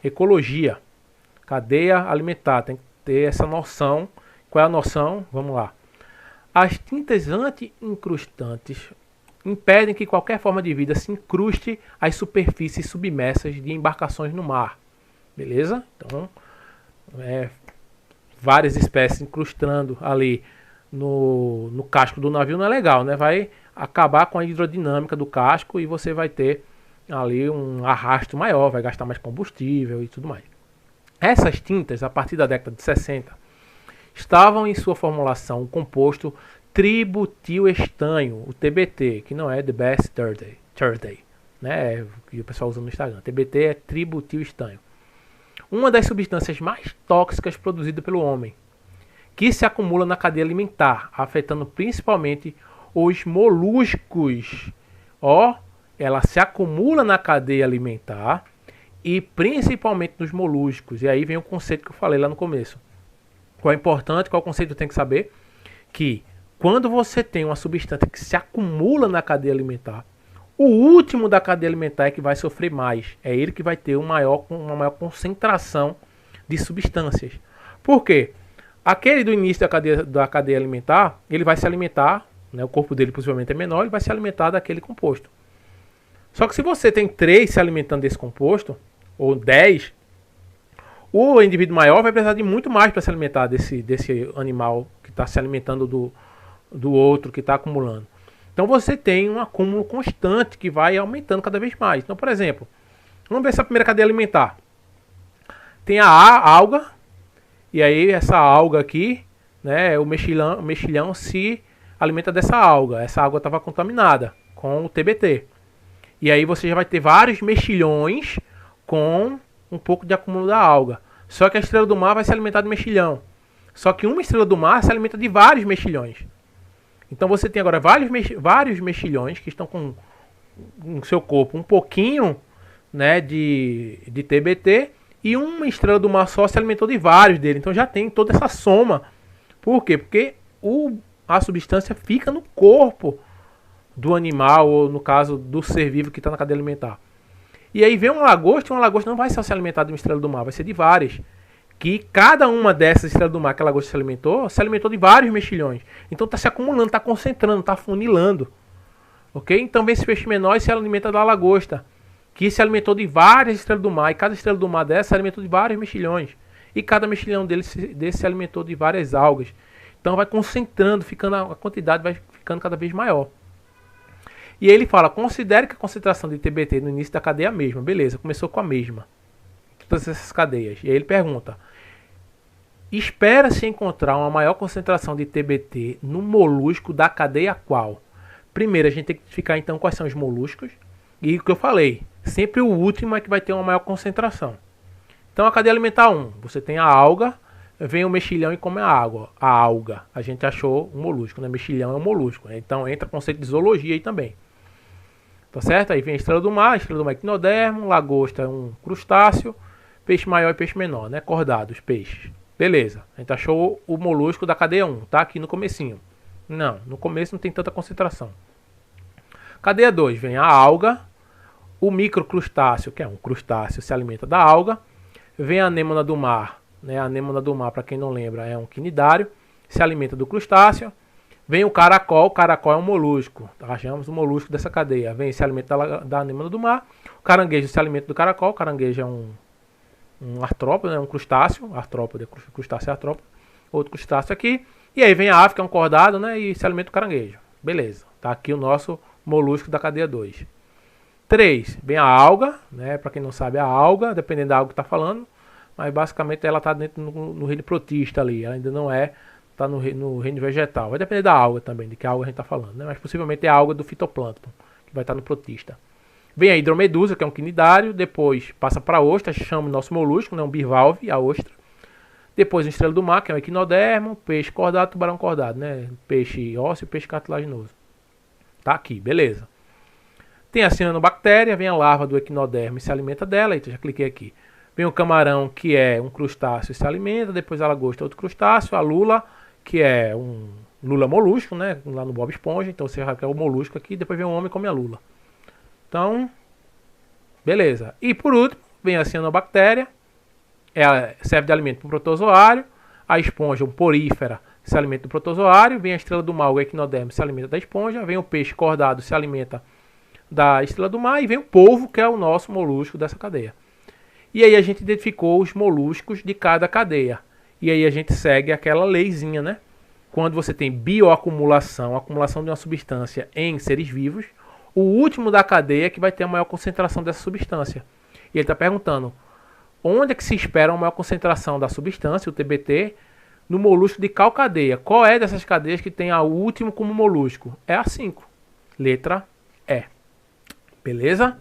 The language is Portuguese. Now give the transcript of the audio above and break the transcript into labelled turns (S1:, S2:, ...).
S1: ecologia, cadeia alimentar, tem que ter essa noção. Qual é a noção? Vamos lá. As tintas anti-incrustantes impedem que qualquer forma de vida se incruste às superfícies submersas de embarcações no mar. Beleza? Então, várias espécies incrustando ali no casco do navio não é legal, né? Vai acabar com a hidrodinâmica do casco e você vai ter ali um arrasto maior, vai gastar mais combustível e tudo mais. Essas tintas, a partir da década de 60, estavam em sua formulação o composto tributiestanho, o TBT, que não é The Best Thursday, né? Que o pessoal usa no Instagram. TBT é tributiestanho. Uma das substâncias mais tóxicas produzidas pelo homem, que se acumula na cadeia alimentar, afetando principalmente os moluscos. Ela se acumula na cadeia alimentar e principalmente nos moluscos. E aí vem o conceito que eu falei lá no começo. Qual é importante, qual conceito tem que saber? Que quando você tem uma substância que se acumula na cadeia alimentar, o último da cadeia alimentar é que vai sofrer mais. É ele que vai ter uma maior concentração de substâncias. Por quê? Aquele do início da cadeia alimentar, ele vai se alimentar, né, o corpo dele possivelmente é menor, ele vai se alimentar daquele composto. Só que se você tem 3 se alimentando desse composto, ou 10, o indivíduo maior vai precisar de muito mais para se alimentar desse animal que está se alimentando do outro que está acumulando. Então você tem um acúmulo constante que vai aumentando cada vez mais. Então, por exemplo, vamos ver essa primeira cadeia alimentar. Tem a alga, e aí essa alga aqui, né, o mexilhão se alimenta dessa alga. Essa alga estava contaminada com o TBT. E aí você já vai ter vários mexilhões com um pouco de acúmulo da alga. Só que a estrela do mar vai se alimentar de mexilhão. Só que uma estrela do mar se alimenta de vários mexilhões. Então você tem agora vários mexilhões que estão com no seu corpo um pouquinho, né, de TBT, e uma estrela do mar só se alimentou de vários dele. Então já tem toda essa soma. Por quê? Porque a substância fica no corpo do animal, ou no caso do ser vivo que está na cadeia alimentar. E aí vem uma lagosta não vai só se alimentar de uma estrela do mar, vai ser de várias. Que cada uma dessas estrelas do mar que a lagosta se alimentou de vários mexilhões. Então está se acumulando, está concentrando, está funilando. Ok? Então vem esse peixe menor e se alimenta da lagosta, que se alimentou de várias estrelas do mar. E cada estrela do mar dessa se alimentou de vários mexilhões. E cada mexilhão desse se alimentou de várias algas. Então vai concentrando, a quantidade vai ficando cada vez maior. E aí ele fala, considere que a concentração de TBT no início da cadeia é a mesma. Beleza, começou com a mesma. Todas essas cadeias. E aí ele pergunta, espera-se encontrar uma maior concentração de TBT no molusco da cadeia qual? Primeiro a gente tem que identificar então quais são os moluscos. E o que eu falei, sempre o último é que vai ter uma maior concentração. Então a cadeia alimentar 1, você tem a alga, vem o mexilhão e come a alga. A gente achou um molusco, né? Mexilhão é um molusco. Então entra o conceito de zoologia aí também. Tá certo? Aí vem a estrela do mar é equinodermo, lagosta é um crustáceo, peixe maior e peixe menor, né? Cordados, peixes. Beleza. A gente achou o molusco da cadeia 1, tá? Aqui no comecinho. Não, no começo não tem tanta concentração. Cadeia 2, vem a alga, o microcrustáceo, que é um crustáceo, se alimenta da alga. Vem a anêmona do mar, né? A anêmona do mar, para quem não lembra, é um quinidário, se alimenta do crustáceo. Vem o caracol é um molusco, achamos o molusco dessa cadeia. Vem se alimenta da anêmona do mar. O caranguejo se alimenta do caracol, o caranguejo é um artrópode, né? Um crustáceo, crustáceo é artrópode. Outro crustáceo aqui. E aí vem a ave, que é um cordado, né? E se alimenta do caranguejo. Beleza, tá aqui o nosso molusco da cadeia 2. 3, vem a alga, né? Para quem não sabe, a alga, dependendo da alga que está falando, mas basicamente ela está dentro no reino protista ali, ela ainda não está no reino vegetal. Vai depender da alga também, de que alga a gente está falando, né? Mas possivelmente é a alga do fitoplâncton, que vai estar no protista. Vem a hidromedusa, que é um quinidário, depois passa para a ostra, chama o nosso molusco, né? Um bivalve, a ostra. Depois a estrela do mar, que é um equinodermo, peixe cordado, tubarão cordado, né? Peixe ósseo e peixe cartilaginoso. Tá aqui, beleza. Tem a cianobactéria, vem a larva do equinodermo e se alimenta dela. Então já cliquei aqui. Vem o camarão, que é um crustáceo e se alimenta. Depois a lagosta, outro crustáceo. A lula, que é um lula molusco, né? Lá no Bob Esponja. Então você vai ver o molusco aqui. Depois vem o homem e come a lula. Então, beleza. E por último, vem a cianobactéria, ela serve de alimento para o protozoário, a esponja, um porífera, se alimenta do protozoário, vem a estrela do mar, o equinoderme, se alimenta da esponja, vem o peixe cordado, se alimenta da estrela do mar, e vem o polvo, que é o nosso molusco dessa cadeia. E aí a gente identificou os moluscos de cada cadeia. E aí a gente segue aquela leizinha, né? Quando você tem bioacumulação, acumulação de uma substância em seres vivos, o último da cadeia que vai ter a maior concentração dessa substância. E ele está perguntando, onde é que se espera uma maior concentração da substância, o TBT, no molusco de qual cadeia? Qual é dessas cadeias que tem a último como molusco? É a 5. Letra E. Beleza?